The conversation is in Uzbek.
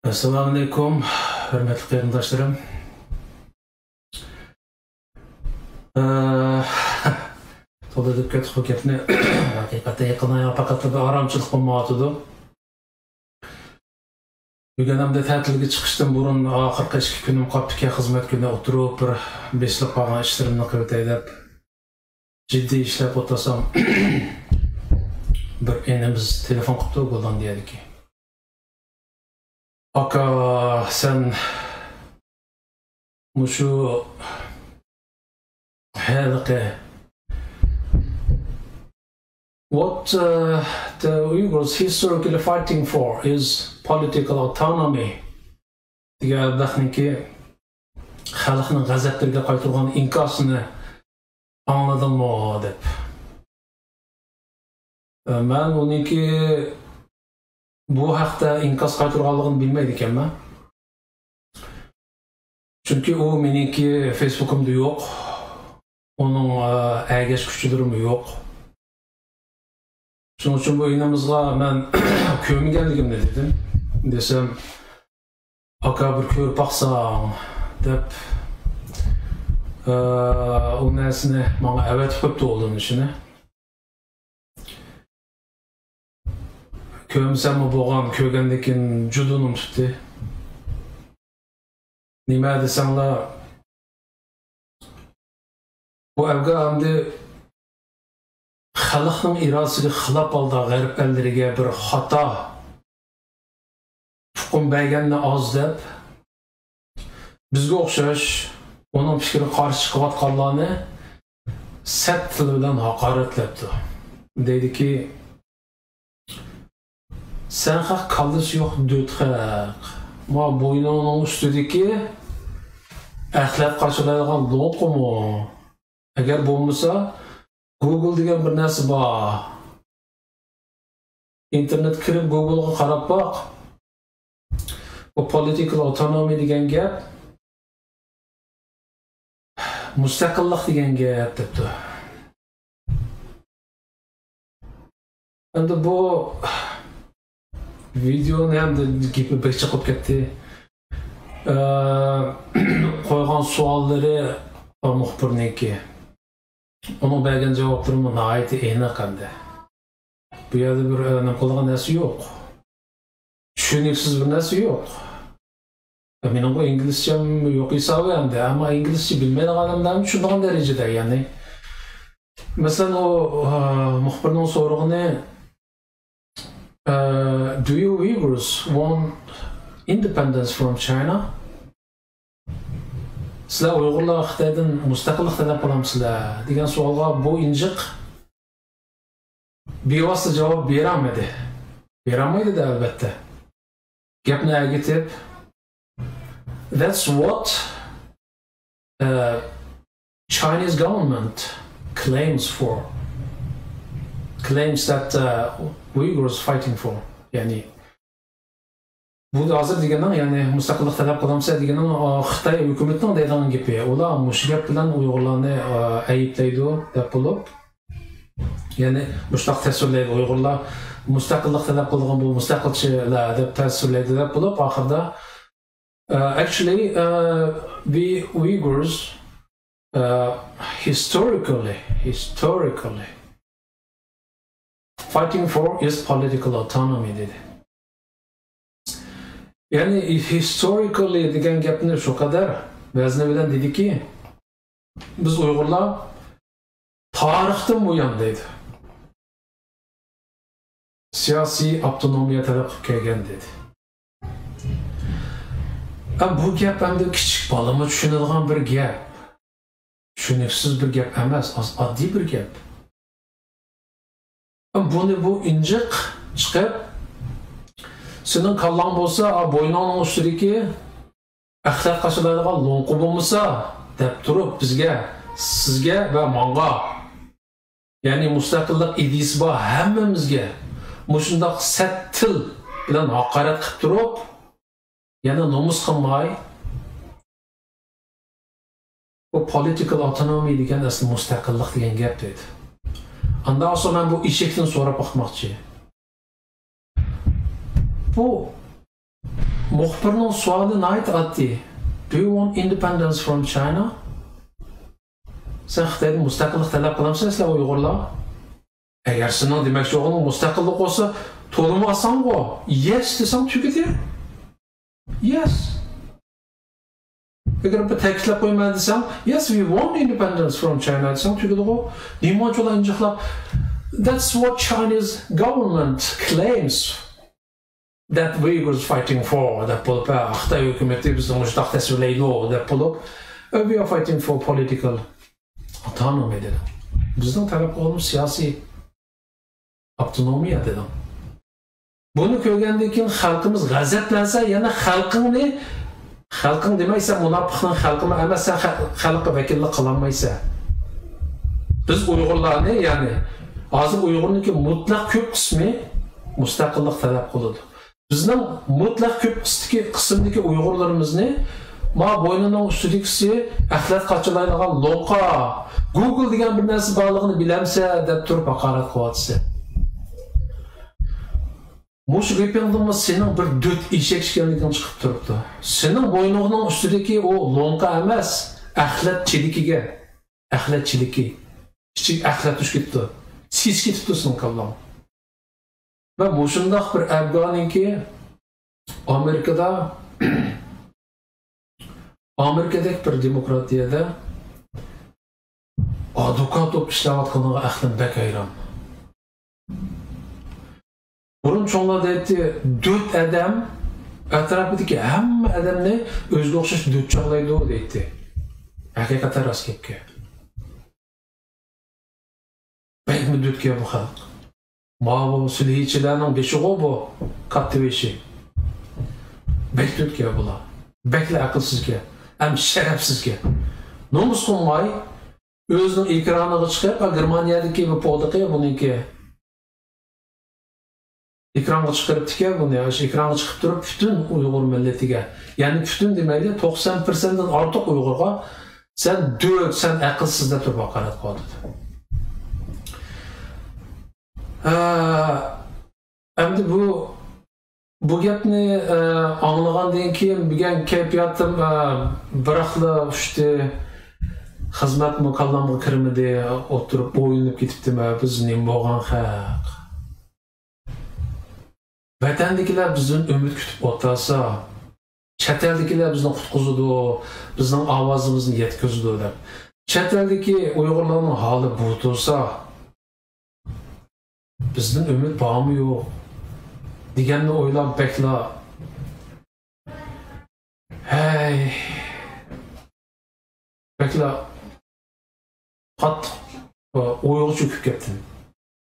Assalamu alaikum, hürmetli qarindoshlarım. To'da deb ketib bu gapni haqiqatda yaqin faqat bir oromchilik bo'lmayotdi. Bugun hamda ta'tilga chiqishdan burun oxirgi 2 kunim qolibdi, xizmat kuni o'tirib bir beslab qolgan ishlarimni qilib deb jiddiy ishlab o'tirsam bir enimiz telefon qilib bo'lgan deydi. Aka sen mushu halqa what the Uyghurs historically fighting for is political autonomy. Diga daxniki xalqning g'azablarga qaytargan inkosini anladimmi deb. Men uniki bu haqda inkos qaytarganligini bilmaydi ekanman. Chunki u meniki Facebook'imda yo'q. Onun ägeş kuchularim yo'q. Shuning uchun bu inamizga men ko'mganligimni dedim. Desam, aka bir ko'rib baqsang deb o narsani menga avatib qo'yibdi o'zini ishini. Ko'msammi bo'lgan ko'rgandan keyin juda unutibdi. Nima desanglar, bu evga hamda xalqning irodasiga xilof holda g'arb ellariga bir xato hukm berganni oz deb bizga o'xshash onun fikri qarshi chiqayotganlarni sat til bilan haqoratlabdi. Deydiki, sen haq kallisi yo'q dötxaq. Ma bo'ynining ustidagi axlat qachilaydigan loqomi. Agar bo'lmasa, Google degan bir narsa bor. İnternet kirib Google'ga qarab baq. Bu political autonomy degan gap, mustaqillik degan gap debdi. Endi bu videoni ham gapi bir chiqib ketdi. Qo'ygan savollari muxbirniki. Onun bergen cevaplarımı nəhayət aniq endi. Bu yerda bir qolgan narsa yo'q. Tushuniksiz bir narsa yo'q. Mening bu inglizcem yo'q hisobı endi, ammo inglizcha bilmaydiganimdan tushunadigan darajada, ya'ni masalan o muxbirning so'rog'ini do you Uyghurs want independence from China? Sizlar Uyg'urlar Xitoydan mustaqillik talab qilamsizlar degan savolga bu injiq bevosita javob berolmadi. Berolmaydi-da albatta. Gapni agitib, that's what Chinese government claims that Uyghurs fighting for. Yani bu da hazır degandan, ya'ni mustaqillik talab qilamsa degandan Xitoy hukumatining deydigan gapi. Ular mush gap bilan Uyg'urlarni ayiblaydi deb bo'lib, ya'ni mushtaq tasvirlaydi. Uyg'urlar mustaqillik talab qilgan bu mustaqilchilar deb tasvirlaydi deb bo'lib, oxirida actually we Uyghurs historically fighting for is political autonomy dedi. Yani historically degan gapni shu qadar vazni bilan dediki, biz Uyg'urlar tarixdan buyon deydi. Siyosiy avtonomiya talab qilib kelgan dedi. Bu gap endi kichik bolami tushunadigan bir gap. Tushuniksiz bir gap emas, oddiy bir gap. Buni bu injiq chiqib senin kallan bolsa, boynunun ustidagi axlat qachilaydigan lo'nqi bo'lmasa deb turib bizga, sizga va menga, ya'ni mustaqillik idisi bor hammamizga mushundaq sat til bilan haqorat qilib turib, yana nomus qilmay, bu political autonomy degan asli mustaqillik degan gap dedi. Ondan sonra men bu eshikdan so'rab boqmoqchi. Bu muhbirning suali night oddiy. Do you want independence from China? Sen Xitoydan mustaqillik talab qilamsan sizlar Uyg'urlar? Agar sening demoqchi o'g'ling mustaqillik bo'lsa, to'limi oson-ku. Yes desang tugadi. Yes. Agar bir ta'kidlab qo'ymayman desam, yes we want independence from China desam tugadi-ku. Nima injiqlab? That's what Chinese government claims that Uyghurs fighting for. That bo'lib, Xitoy hukumati bizni mushtaq tasvirlaydi deb bo'lib, we are fighting for political autonomy dedi. Bizning talab qilganimiz siyosiy avtonomiya dedi. Buni ko'rgandan keyin xalqimiz g'azablansa, yana xalqing demaysan, munofiqning xalqimi emas, sen xalqqa vakillik qilolmaysan. Biz Uyg'urlarni, ya'ni hozir Uyg'urniki mutlaq ko'p qismi mustaqillik talab qiladi. Bizning mutlaq ko'p qismdagi Uyg'urlarimizni ma bo'ynining ustidagisi axlat qachilaydigan loqa, Google degan bir narsa borligini bilamsa deb turib haqorat qilyapti. Mush gapingda sening bir dut eshak ekanliging chiqib turibdi. Sening bo'yningning ustidagi o loqa emas, axlatchiligi. Kichik axlat tushib ketdi. Siz ketibdi sening kallang. Va mushundaq bir Afg'oninki Amerikadagi bir demokratiyada advokat bo'lib ishlayotganiga ahlim bak hayron. Burun çoğunlar deydi, 4 adam atrafidagi hamma adamni o'ziga o'xshash dut chog'laydi deydi. Haqiqatan rost gapga. Bakmi dutga bu xalq. Ma'bu sulhichilarning beshig'i bu katta beshi. Bek dutga bular. Bekli aqlsizga, ham sharafsizga. Nomus qilmay o'zining ekraniga chiqib, Germaniyadagi bu podaqi buniki ekranga chiqaribdi-ki, buni ekranga chiqib turib butun Uyg'ur millatiga, ya'ni butun demaydi, 90% dan ortiq Uyg'urga sen aqlsiz deb turib haqorat qildi. Endi bu gapni anglagandan keyin bilgan kayfiyatim biraqli ushdi, xizmat mukallamga kirmidi, o'tirib o'yinib ketibdimi, biz nima bo'lgan haq. Vatandagilar bizdan umid kutib o'tirsa, chet eldagilar bizni qutqizadi, bizning ovozimizni yetkazadi deb. Chet eldagi Uyg'urlarning holi bu tursa, bizdan umid bormi yo'q deganni o'ylab bekla. Hey. Bekla qattiq o'yga cho'kib ketdim.